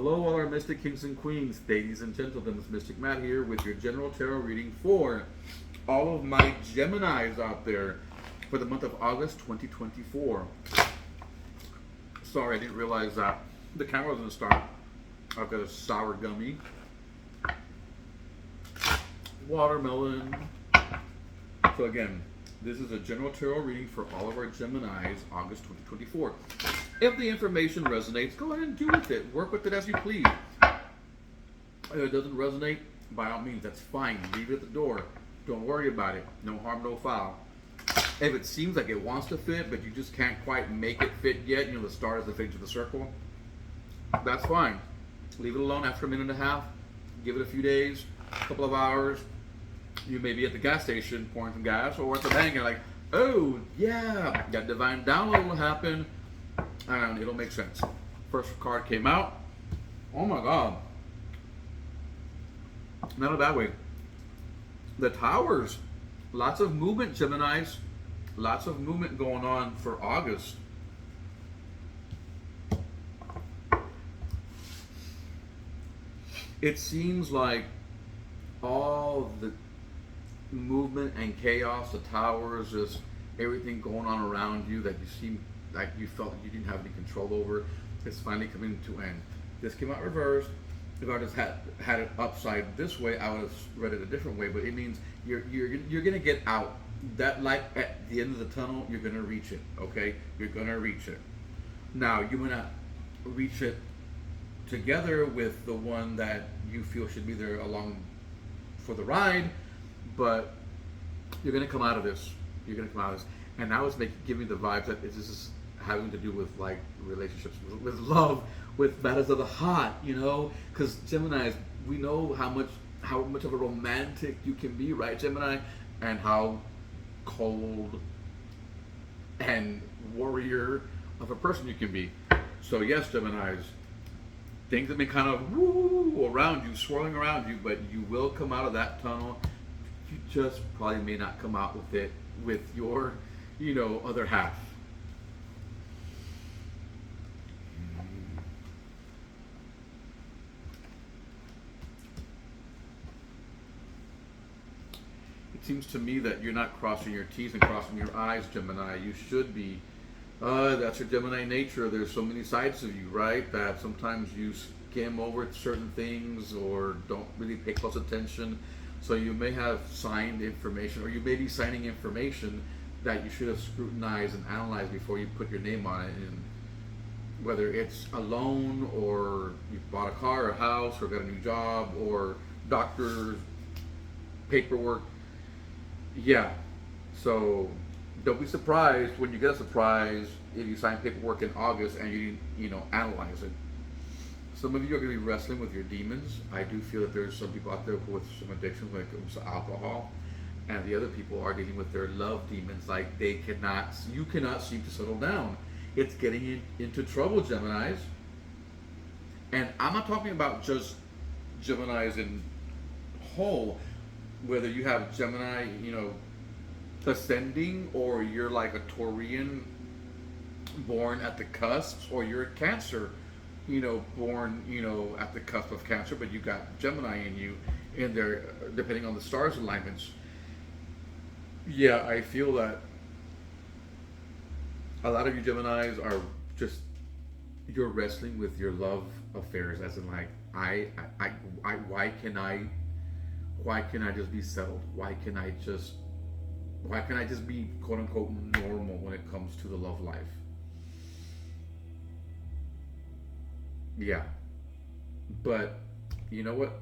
Hello, all our Mystic Kings and Queens, ladies and gentlemen. It's Mystic Matt here with your general tarot reading for all of my Geminis out there for the month of August 2024. Sorry, I didn't realize that the camera was going to start. I've got a sour gummy, watermelon. So again, this is a general tarot reading for all of our Geminis, August 2024. If the information resonates, go ahead and do with it. Work with it as you please. If it doesn't resonate, by all means, that's fine. Leave it at the door. Don't worry about it. No harm, no foul. If it seems like it wants to fit, but you just can't quite make it fit yet, you know, the star is the fit to the circle, that's fine. Leave it alone after a minute and a half. Give it a few days, a couple of hours. You may be at the gas station pouring some gas, or at the bank and like, oh yeah, that divine download will happen, and it'll make sense. First card came out. Oh my God. Not a bad way. The Towers. Lots of movement, Geminis. Lots of movement going on for August. It seems like all the movement and chaos, the Towers, just everything going on around you that you seem like you felt like you didn't have any control over, is finally coming to end. This came out reversed. If I just had it upside this way, I would have read it a different way. But it means you're gonna get out. That light at the end of the tunnel, you're gonna reach it. Okay, you're gonna reach it. Now you may not reach it together with the one that you feel should be there along for the ride, but you're gonna come out of this. You're gonna come out of this, and now it's giving me the vibes that this is having to do with like relationships, with love, with matters of the heart, you know, because Geminis, we know how much of a romantic you can be, right, Gemini, and how cold and warrior of a person you can be. So yes, Geminis, things have been kind of woo around you, swirling around you, but you will come out of that tunnel. You just probably may not come out with it with your, you know, other half. It seems to me that you're not crossing your T's and crossing your I's, Gemini. You should be. That's your Gemini nature. There's so many sides of you, right? That sometimes you skim over certain things or don't really pay close attention. So you may have signed information, or you may be signing information that you should have scrutinized and analyzed before you put your name on it. And whether it's a loan, or you bought a car or a house, or got a new job, or doctor's paperwork. Yeah. So don't be surprised when you get a surprise if you sign paperwork in August and you didn't, you know, analyze it. Some of you are going to be wrestling with your demons. I do feel that there's some people out there with some addictions when it comes to alcohol, and the other people are dealing with their love demons. Like you cannot seem to settle down. It's getting into trouble, Geminis. And I'm not talking about just Geminis in whole. Whether you have Gemini, you know, ascending, or you're like a Taurian born at the cusps, or you're a Cancer, you know, born, you know, at the cusp of Cancer, but you got Gemini in you in there, depending on the stars alignments. Yeah, I feel that a lot of you Geminis are just, you're wrestling with your love affairs, as in like, why can I just be settled? Why can I just be quote unquote normal when it comes to the love life? Yeah. But you know what?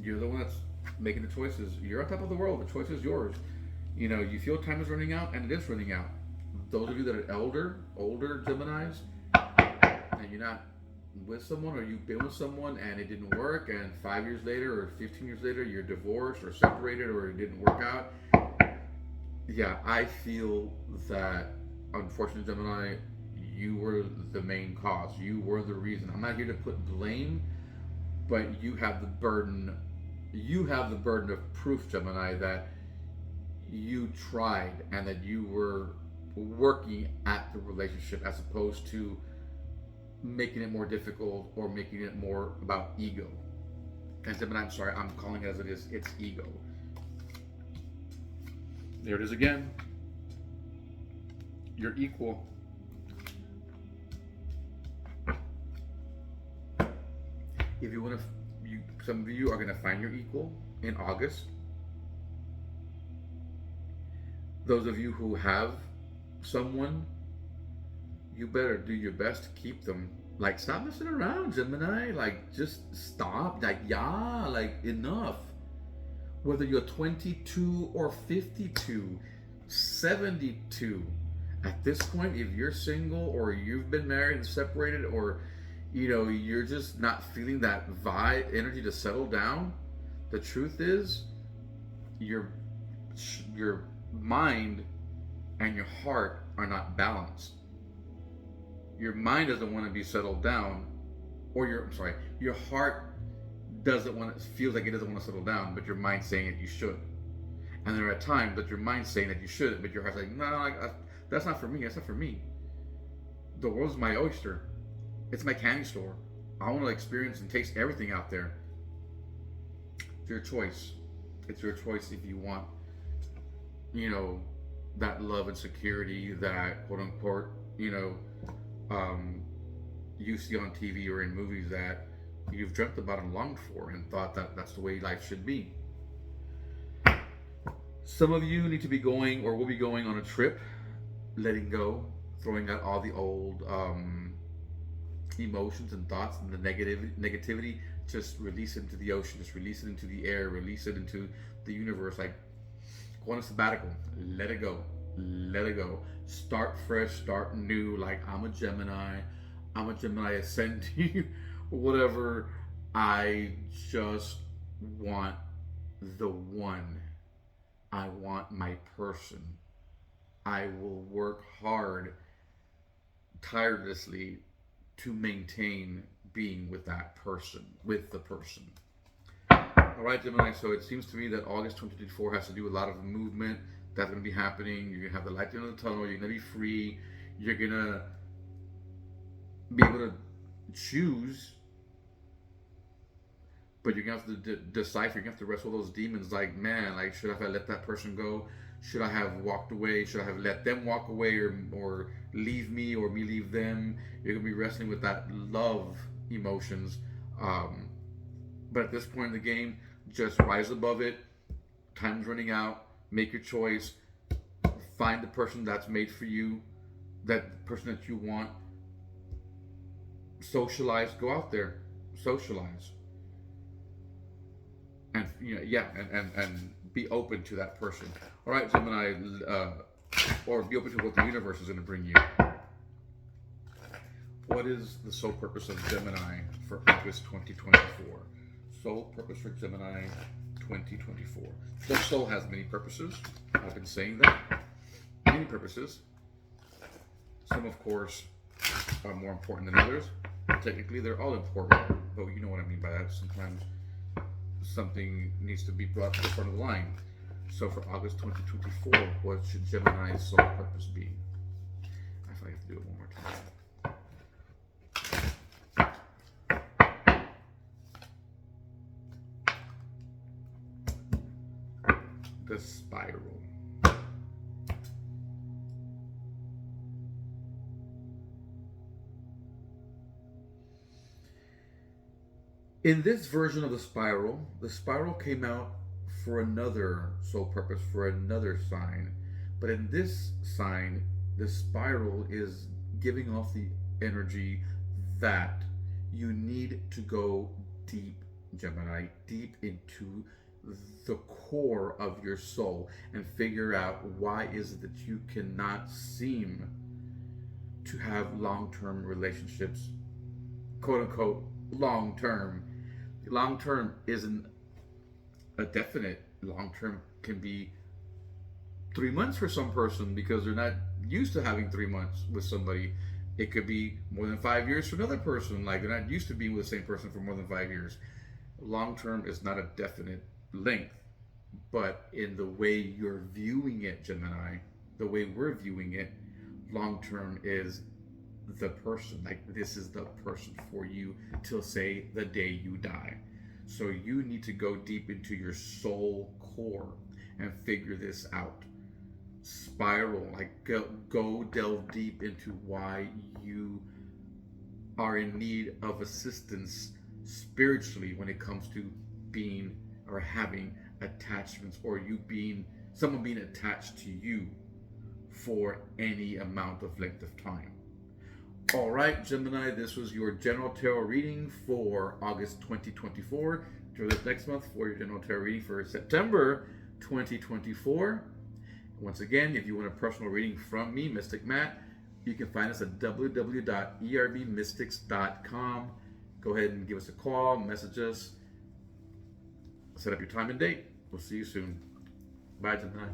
You're the one that's making the choices. You're on top of the world. The choice is yours. You know, you feel time is running out, and it is running out. Those of you that are older Geminis, and you're not with someone, or you've been with someone and it didn't work, and 5 years later or 15 years later you're divorced or separated, or it didn't work out. Yeah, I feel that, unfortunately, Gemini, you were the main cause. You were the reason. I'm not here to put blame, but you have the burden. You have the burden of proof, Gemini, that you tried and that you were working at the relationship, as opposed to making it more difficult or making it more about ego. And Gemini, I'm sorry, I'm calling it as it is. It's ego. There it is again. You're equal. If you want to, some of you are going to find your equal in August. Those of you who have someone, you better do your best to keep them. Like, stop messing around, Gemini. Like, just stop. Like, yeah, like, enough. Whether you're 22 or 52, 72, at this point, if you're single or you've been married and separated, or you're just not feeling that vibe, energy to settle down, the truth is, your mind and your heart are not balanced. Your mind doesn't want to be settled down, or your heart feels like it doesn't want to settle down, but your mind's saying that you should. And there are times that your mind's saying that you shouldn't, but your heart's like, no, that's not for me. That's not for me. The world's my oyster. It's my candy store. I want to experience and taste everything out there. It's your choice. It's your choice if you want, that love and security that quote unquote, you see on TV or in movies that you've dreamt about and longed for and thought that that's the way life should be. Some of you need to be going or will be going on a trip, letting go, throwing out all the old emotions and thoughts and the negativity. Just release it into the ocean, just release it into the air, release it into the universe. Like, go on a sabbatical, let it go. Let it go. Start fresh, start new. Like, I'm a Gemini ascending, whatever. I just want the one. I want my person. I will work hard, tirelessly, to maintain being with that person, with the person. All right, Gemini, so it seems to me that August 2024 has to do with a lot of movement that's going to be happening. You're going to have the light at the end of the tunnel. You're going to be free. You're going to be able to choose, but you're going to have to decipher. You're going to have to wrestle those demons. Like, man, like, should I have let that person go? Should I have walked away? Should I have let them walk away, or leave me, or me leave them? You're going to be wrestling with that love emotions. But at this point in the game, just rise above it. Time's running out. Make your choice. Find the person that's made for you, that person that you want. Socialize. Go out there. Socialize. And and be open to that person. All right, Gemini, or be open to what the universe is going to bring you. What is the soul purpose of Gemini for August 2024? Soul purpose for Gemini 2024. The soul has many purposes. I've been saying that. Many purposes. Some, of course, are more important than others. Technically, they're all important, but you know what I mean by that. Sometimes something needs to be brought to the front of the line. So for August 2024, what should Gemini's soul purpose be? I feel like I have to do it one more time. The spiral. In this version of the spiral came out for another soul purpose, for another sign. But in this sign, the spiral is giving off the energy that you need to go deep, Gemini, deep into the core of your soul and figure out why is it that you cannot seem to have long-term relationships, quote unquote long-term. Long-term isn't a definite. Long-term can be 3 months for some person because they're not used to having 3 months with somebody. It could be more than 5 years for another person. Like, they're not used to being with the same person for more than 5 years. Long-term is not a definite length, but in the way you're viewing it, Gemini, the way we're viewing it, long-term is the person. Like, this is the person for you till, say, the day you die. So you need to go deep into your soul core and figure this out. Spiral, like go delve deep into why you are in need of assistance spiritually when it comes to being or having attachments, or you being someone being attached to you for any amount of length of time. All right, Gemini, this was your general tarot reading for August 2024. Join us next month for your general tarot reading for September 2024. Once again, if you want a personal reading from me, Mystic Matt, you can find us at www.erbmystics.com. Go ahead and give us a call, message us, set up your time and date. We'll see you soon. Bye, Gemini.